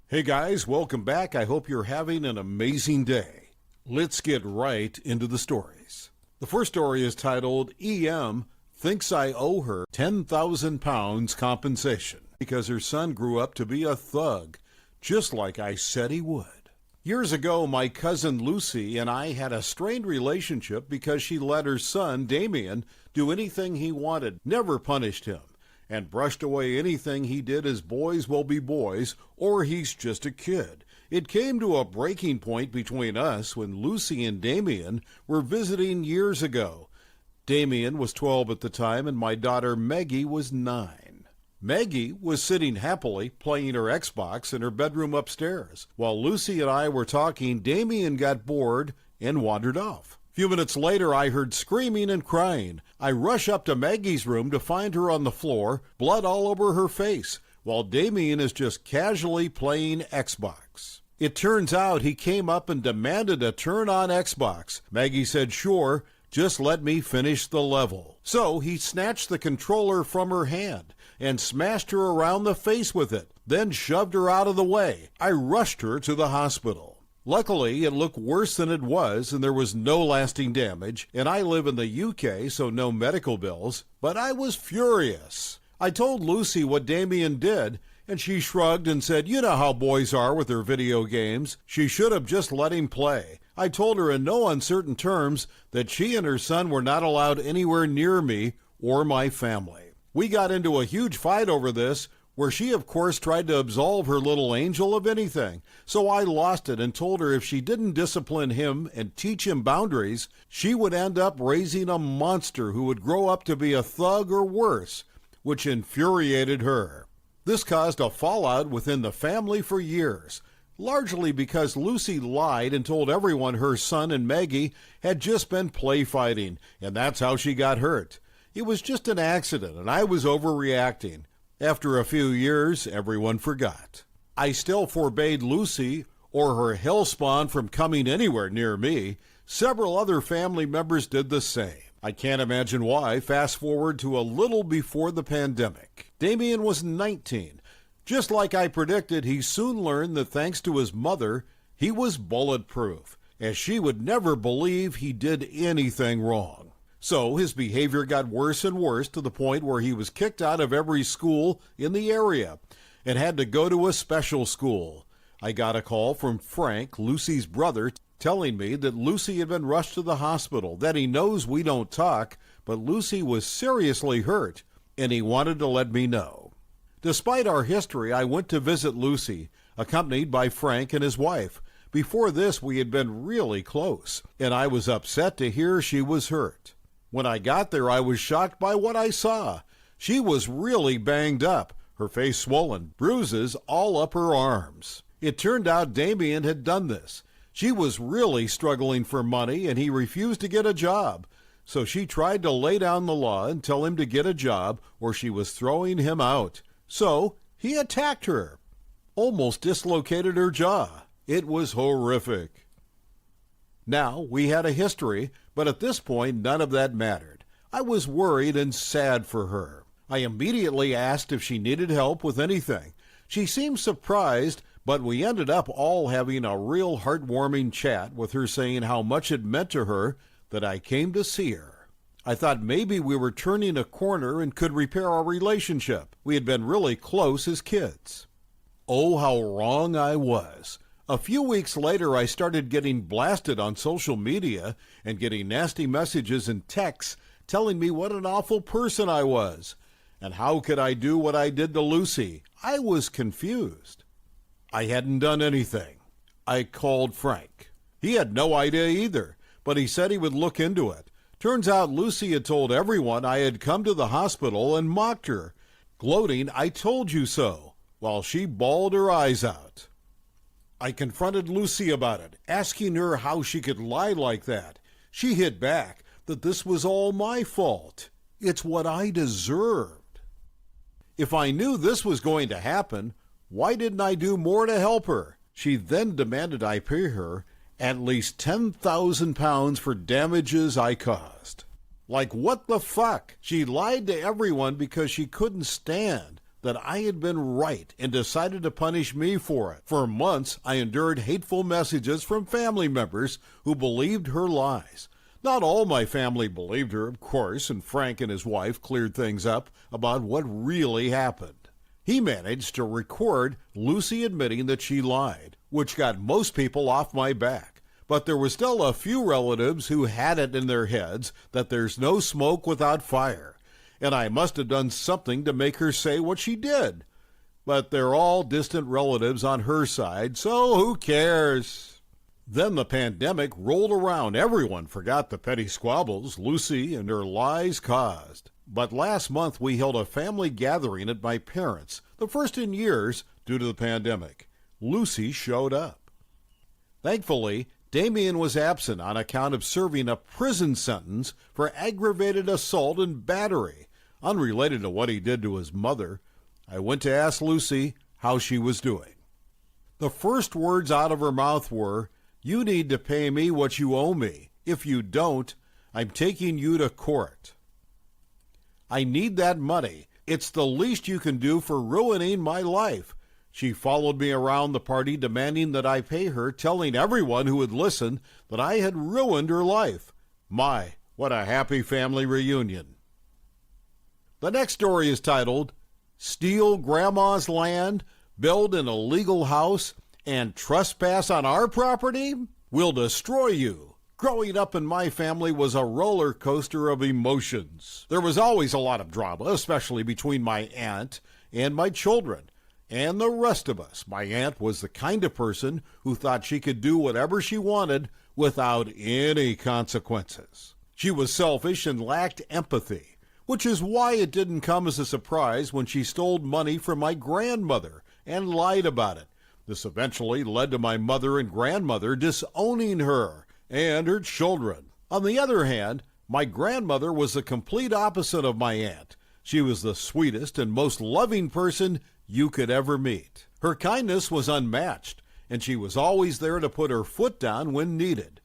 Hey guys, welcome back. I hope you're having an amazing day. Let's get right into the stories. The first story is titled, EM Thinks I Owe Her 10,000 Pounds Compensation because her son grew up to be a thug, just like I said he would. Years ago, my cousin Lucy and I had a strained relationship because she let her son, Damien, do anything he wanted, never punished him, and brushed away anything he did as boys will be boys, or he's just a kid. It came to a breaking point between us when Lucy and Damien were visiting years ago. Damien was 12 at the time, and my daughter Maggie was 9. Maggie was sitting happily playing her Xbox in her bedroom upstairs. While Lucy and I were talking, Damien got bored and wandered off. A few minutes later, I heard screaming and crying. I rush up to Maggie's room to find her on the floor, blood all over her face, while Damien is just casually playing Xbox. It turns out he came up and demanded a turn on Xbox. Maggie said, "Sure, just let me finish the level." So he snatched the controller from her hand and smashed her around the face with it, then shoved her out of the way. I rushed her to the hospital. Luckily, it looked worse than it was, and there was no lasting damage, and I live in the UK, so no medical bills, but I was furious. I told Lucy what Damien did, and she shrugged and said, "You know how boys are with their video games. She should have just let him play." I told her in no uncertain terms that she and her son were not allowed anywhere near me or my family. We got into a huge fight over this, where she, of course, tried to absolve her little angel of anything. So I lost it and told her if she didn't discipline him and teach him boundaries, she would end up raising a monster who would grow up to be a thug or worse, which infuriated her. This caused a fallout within the family for years, largely because Lucy lied and told everyone her son and Maggie had just been play fighting, and that's how she got hurt. It was just an accident, and I was overreacting. After a few years, everyone forgot. I still forbade Lucy or her hellspawn from coming anywhere near me. Several other family members did the same. I can't imagine why. Fast forward to a little before the pandemic. Damien was 19. Just like I predicted, he soon learned that thanks to his mother, he was bulletproof, as she would never believe he did anything wrong. So his behavior got worse and worse to the point where he was kicked out of every school in the area and had to go to a special school. I got a call from Frank, Lucy's brother, telling me that Lucy had been rushed to the hospital, that he knows we don't talk, but Lucy was seriously hurt, and he wanted to let me know. Despite our history, I went to visit Lucy, accompanied by Frank and his wife. Before this, we had been really close, and I was upset to hear she was hurt. When I got there, I was shocked by what I saw. She was really banged up, her face swollen, bruises all up her arms. It turned out Damien had done this. She was really struggling for money, and he refused to get a job. So she tried to lay down the law and tell him to get a job, or she was throwing him out. So he attacked her, almost dislocated her jaw. It was horrific. Now, we had a history, but at this point, none of that mattered. I was worried and sad for her. I immediately asked if she needed help with anything. She seemed surprised, but we ended up all having a real heartwarming chat with her saying how much it meant to her that I came to see her. I thought maybe we were turning a corner and could repair our relationship. We had been really close as kids. Oh, how wrong I was. A few weeks later, I started getting blasted on social media and getting nasty messages and texts telling me what an awful person I was. And how could I do what I did to Lucy? I was confused. I hadn't done anything. I called Frank. He had no idea either, but he said he would look into it. Turns out Lucy had told everyone I had come to the hospital and mocked her, gloating, "I told you so," while she bawled her eyes out. I confronted Lucy about it, asking her how she could lie like that. She hit back that this was all my fault. It's what I deserved. If I knew this was going to happen, why didn't I do more to help her? She then demanded I pay her at least 10,000 pounds for damages I caused. Like, what the fuck? She lied to everyone because she couldn't stand that I had been right and decided to punish me for it. For months, I endured hateful messages from family members who believed her lies. Not all my family believed her, of course, and Frank and his wife cleared things up about what really happened. He managed to record Lucy admitting that she lied, which got most people off my back. But there were still a few relatives who had it in their heads that there's no smoke without fire, and I must have done something to make her say what she did. But they're all distant relatives on her side, so who cares? Then the pandemic rolled around. Everyone forgot the petty squabbles Lucy and her lies caused. But last month we held a family gathering at my parents', the first in years due to the pandemic. Lucy showed up. Thankfully, Damien was absent on account of serving a prison sentence for aggravated assault and battery, unrelated to what he did to his mother. I went to ask Lucy how she was doing. The first words out of her mouth were, "You need to pay me what you owe me. If you don't, I'm taking you to court." I need that money. It's the least you can do for ruining my life. She followed me around the party demanding that I pay her, telling everyone who would listen that I had ruined her life. My, what a happy family reunion. The next story is titled, Steal Grandma's Land, Build an Illegal House, and Trespass on Our Property? We'll destroy you. Growing up in my family was a roller coaster of emotions. There was always a lot of drama, especially between my aunt and my children. And the rest of us. My aunt was the kind of person who thought she could do whatever she wanted without any consequences. She was selfish and lacked empathy, which is why it didn't come as a surprise when she stole money from my grandmother and lied about it. This eventually led to my mother and grandmother disowning her and her children. On the other hand, my grandmother was the complete opposite of my aunt. She was the sweetest and most loving person you could ever meet. Her kindness was unmatched, and she was always there to put her foot down when needed.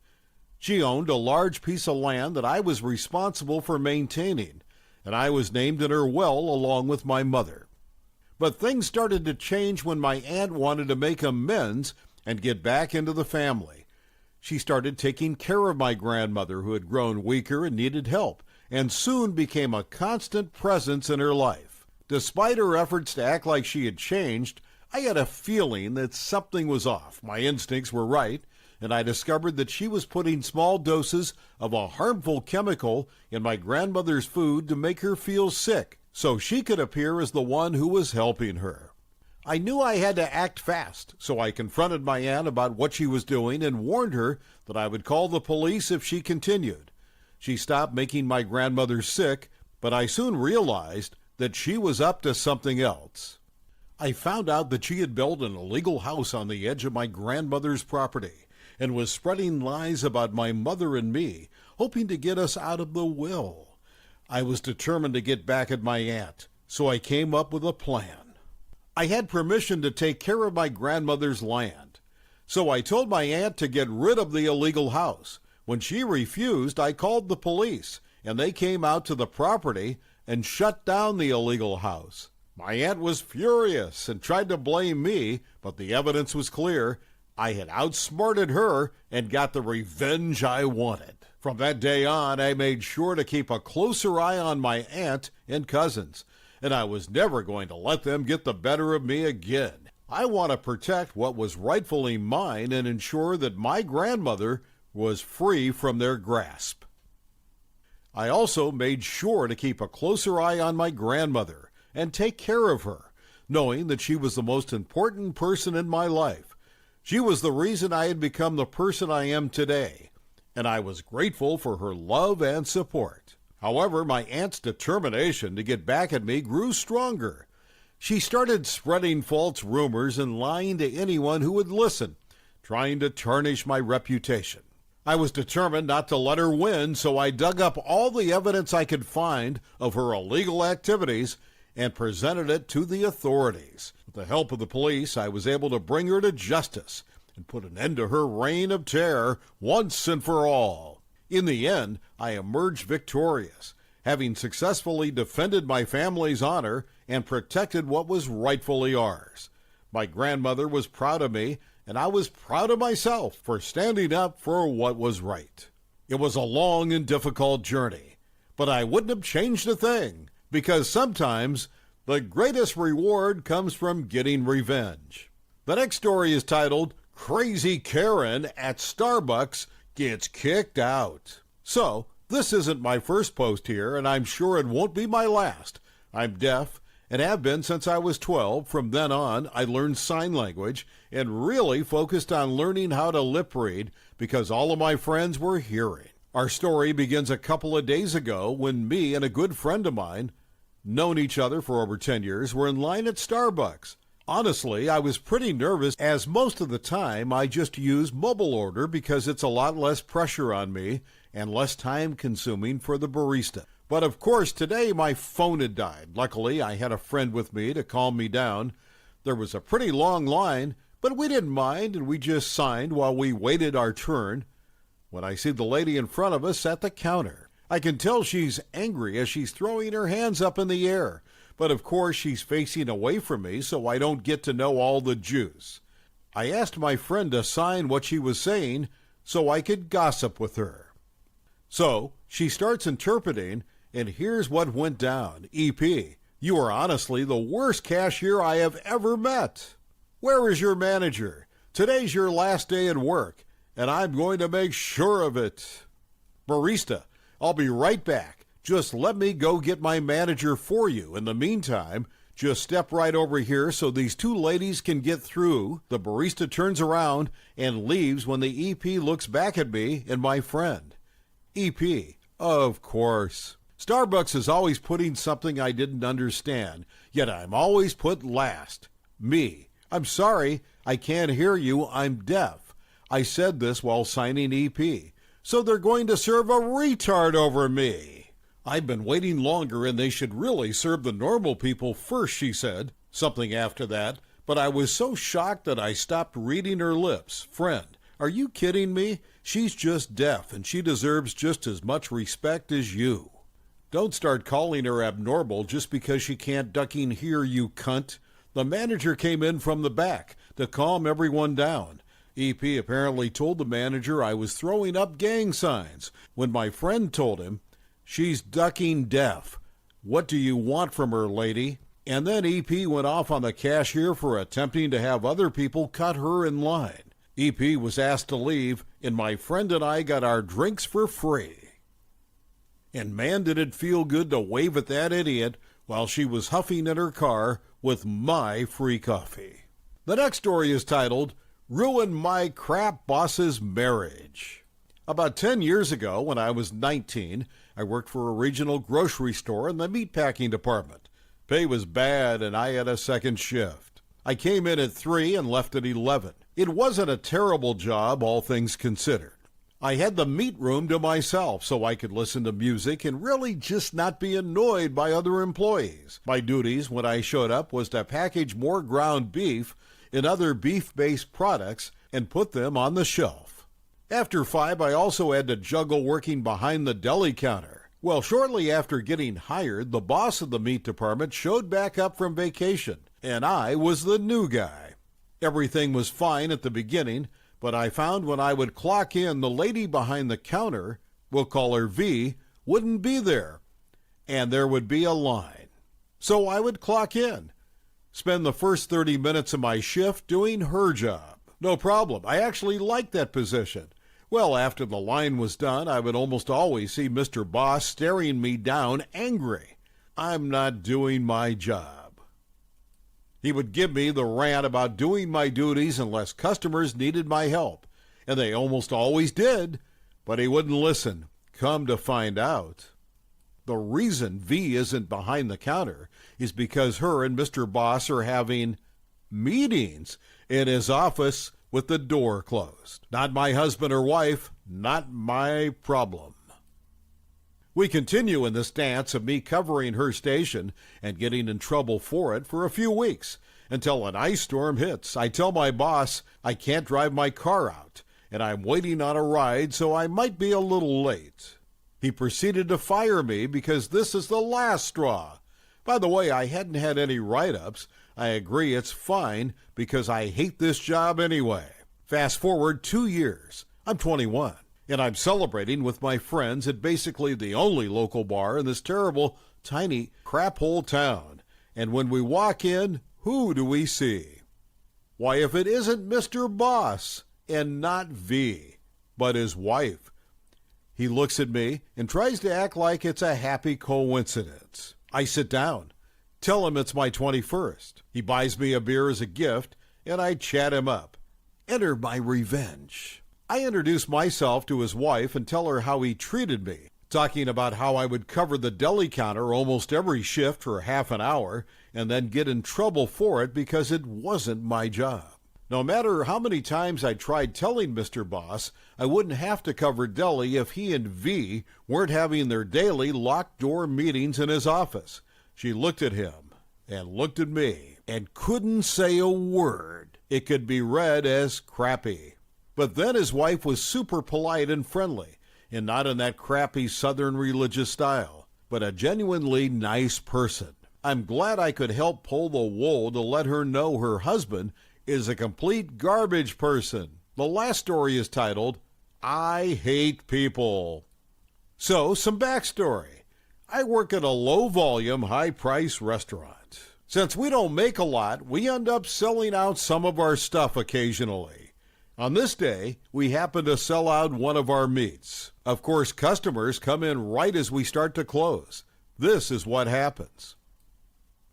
She owned a large piece of land that I was responsible for maintaining, and I was named in her will along with my mother. But things started to change when my aunt wanted to make amends and get back into the family. She started taking care of my grandmother, who had grown weaker and needed help, and soon became a constant presence in her life. Despite her efforts to act like she had changed, I had a feeling that something was off. My instincts were right, and I discovered that she was putting small doses of a harmful chemical in my grandmother's food to make her feel sick, so she could appear as the one who was helping her. I knew I had to act fast, so I confronted my aunt about what she was doing and warned her that I would call the police if she continued. She stopped making my grandmother sick, but I soon realized that she was up to something else. I found out that she had built an illegal house on the edge of my grandmother's property and was spreading lies about my mother and me, hoping to get us out of the will. I was determined to get back at my aunt, so I came up with a plan. I had permission to take care of my grandmother's land, so I told my aunt to get rid of the illegal house. When she refused, I called the police, and they came out to the property and shut down the illegal house. My aunt was furious and tried to blame me, but the evidence was clear. I had outsmarted her and got the revenge I wanted. From that day on, I made sure to keep a closer eye on my aunt and cousins, and I was never going to let them get the better of me again. I want to protect what was rightfully mine and ensure that my grandmother was free from their grasp. I also made sure to keep a closer eye on my grandmother and take care of her, knowing that she was the most important person in my life. She was the reason I had become the person I am today, and I was grateful for her love and support. However, my aunt's determination to get back at me grew stronger. She started spreading false rumors and lying to anyone who would listen, trying to tarnish my reputation. I was determined not to let her win, so I dug up all the evidence I could find of her illegal activities and presented it to the authorities. With the help of the police, I was able to bring her to justice and put an end to her reign of terror once and for all. In the end, I emerged victorious, having successfully defended my family's honor and protected what was rightfully ours. My grandmother was proud of me, and I was proud of myself for standing up for what was right. It was a long and difficult journey, but I wouldn't have changed a thing, because sometimes the greatest reward comes from getting revenge. The next story is titled, Crazy Karen at Starbucks Gets Kicked Out. So, this isn't my first post here, and I'm sure it won't be my last. I'm deaf and have been since I was 12. From then on, I learned sign language and really focused on learning how to lip read because all of my friends were hearing. Our story begins a couple of days ago when me and a good friend of mine, known each other for over 10 years, were in line at Starbucks. Honestly, I was pretty nervous as most of the time I just use mobile order because it's a lot less pressure on me and less time consuming for the barista. But of course, today my phone had died. Luckily, I had a friend with me to calm me down. There was a pretty long line, but we didn't mind and we just signed while we waited our turn. When I see the lady in front of us at the counter, I can tell she's angry as she's throwing her hands up in the air. But of course she's facing away from me so I don't get to know all the juice. I asked my friend to sign what she was saying so I could gossip with her. So she starts interpreting, and here's what went down. EP, you are honestly the worst cashier I have ever met. Where is your manager? Today's your last day at work, and I'm going to make sure of it. Barista, I'll be right back. Just let me go get my manager for you. In the meantime, just step right over here so these two ladies can get through. The barista turns around and leaves when the EP looks back at me and my friend. EP, of course. Starbucks is always putting something I didn't understand, yet I'm always put last. Me, I'm sorry, I can't hear you, I'm deaf. I said this while signing EP. So they're going to serve a retard over me. I've been waiting longer and they should really serve the normal people first, she said. Something after that, but I was so shocked that I stopped reading her lips. Friend, are you kidding me? She's just deaf and she deserves just as much respect as you. Don't start calling her abnormal just because she can't ducking hear, you cunt. The manager came in from the back to calm everyone down. EP apparently told the manager I was throwing up gang signs when my friend told him, she's ducking deaf. What do you want from her, lady? And then EP went off on the cashier for attempting to have other people cut her in line. EP was asked to leave, and my friend and I got our drinks for free. And man, did it feel good to wave at that idiot while she was huffing in her car with my free coffee. The next story is titled, Ruined My Crap Boss's Marriage. About 10 years ago, when I was 19, I worked for a regional grocery store in the meatpacking department. Pay was bad, and I had a second shift. I came in at 3 and left at 11. It wasn't a terrible job, all things considered. I had the meat room to myself so I could listen to music and really just not be annoyed by other employees. My duties when I showed up was to package more ground beef and other beef-based products and put them on the shelf. After 5, I also had to juggle working behind the deli counter. Well, shortly after getting hired, the boss of the meat department showed back up from vacation, and I was the new guy. Everything was fine at the beginning, but I found when I would clock in, the lady behind the counter, we'll call her V, wouldn't be there, and there would be a line. So I would clock in, spend the first 30 minutes of my shift doing her job. No problem. I actually liked that position. Well, after the line was done, I would almost always see Mr. Boss staring me down angry. I'm not doing my job. He would give me the rant about doing my duties unless customers needed my help, and they almost always did, but he wouldn't listen. Come to find out, the reason V isn't behind the counter is because her and Mr. Boss are having meetings in his office with the door closed. Not my husband or wife, not my problem. We continue in this dance of me covering her station and getting in trouble for it for a few weeks until an ice storm hits. I tell my boss I can't drive my car out and I'm waiting on a ride, so I might be a little late. He proceeded to fire me because this is the last straw. By the way, I hadn't had any write-ups. I agree it's fine because I hate this job anyway. Fast forward 2 years. I'm 21, and I'm celebrating with my friends at basically the only local bar in this terrible, tiny, crap-hole town. And when we walk in, who do we see? Why, if it isn't Mr. Boss, and not V, but his wife. He looks at me and tries to act like it's a happy coincidence. I sit down, tell him it's my 21st. He buys me a beer as a gift, and I chat him up. Enter my revenge. I introduce myself to his wife and tell her how he treated me, talking about how I would cover the deli counter almost every shift for half an hour and then get in trouble for it because it wasn't my job. No matter how many times I tried telling Mr. Boss I wouldn't have to cover deli if he and V weren't having their daily locked-door meetings in his office. She looked at him and looked at me and couldn't say a word. It could be read as crappy. But then his wife was super polite and friendly, and not in that crappy Southern religious style, but a genuinely nice person. I'm glad I could help pull the wool to let her know her husband is a complete garbage person. The last story is titled, I Hate People. So, some backstory. I work at a low-volume, high-price restaurant. Since we don't make a lot, we end up selling out some of our stuff occasionally. On this day, we happen to sell out one of our meats. Of course, customers come in right as we start to close. This is what happens.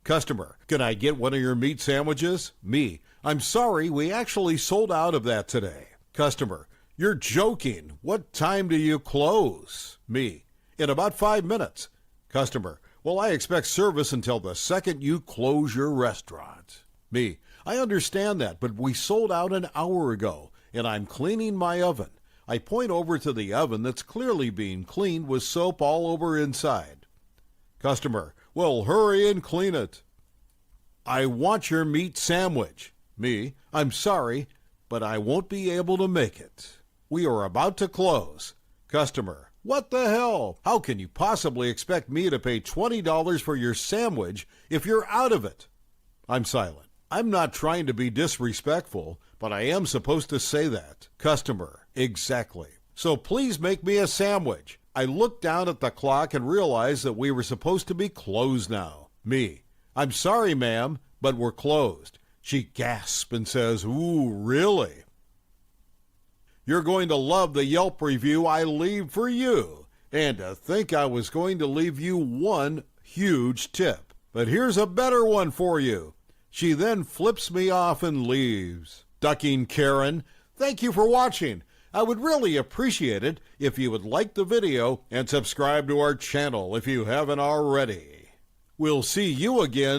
Customer, can I get one of your meat sandwiches? Me, I'm sorry, we actually sold out of that today. Customer, you're joking. What time do you close? Me, in about 5 minutes. Customer, well, I expect service until the second you close your restaurant. Me, I understand that, but we sold out an hour ago, and I'm cleaning my oven. I point over to the oven that's clearly being cleaned with soap all over inside. Customer, well, hurry and clean it. I want your meat sandwich. Me, I'm sorry, but I won't be able to make it. We are about to close. Customer, what the hell? How can you possibly expect me to pay $20 for your sandwich if you're out of it? I'm silent. I'm not trying to be disrespectful, but I am supposed to say that. Customer, exactly. So please make me a sandwich. I looked down at the clock and realized that we were supposed to be closed now. Me, I'm sorry, ma'am, but we're closed. She gasps and says, ooh, really? You're going to love the Yelp review I leave for you. And to think I was going to leave you one huge tip. But here's a better one for you. She then flips me off and leaves. Ducking Karen, thank you for watching. I would really appreciate it if you would like the video and subscribe to our channel if you haven't already. We'll see you again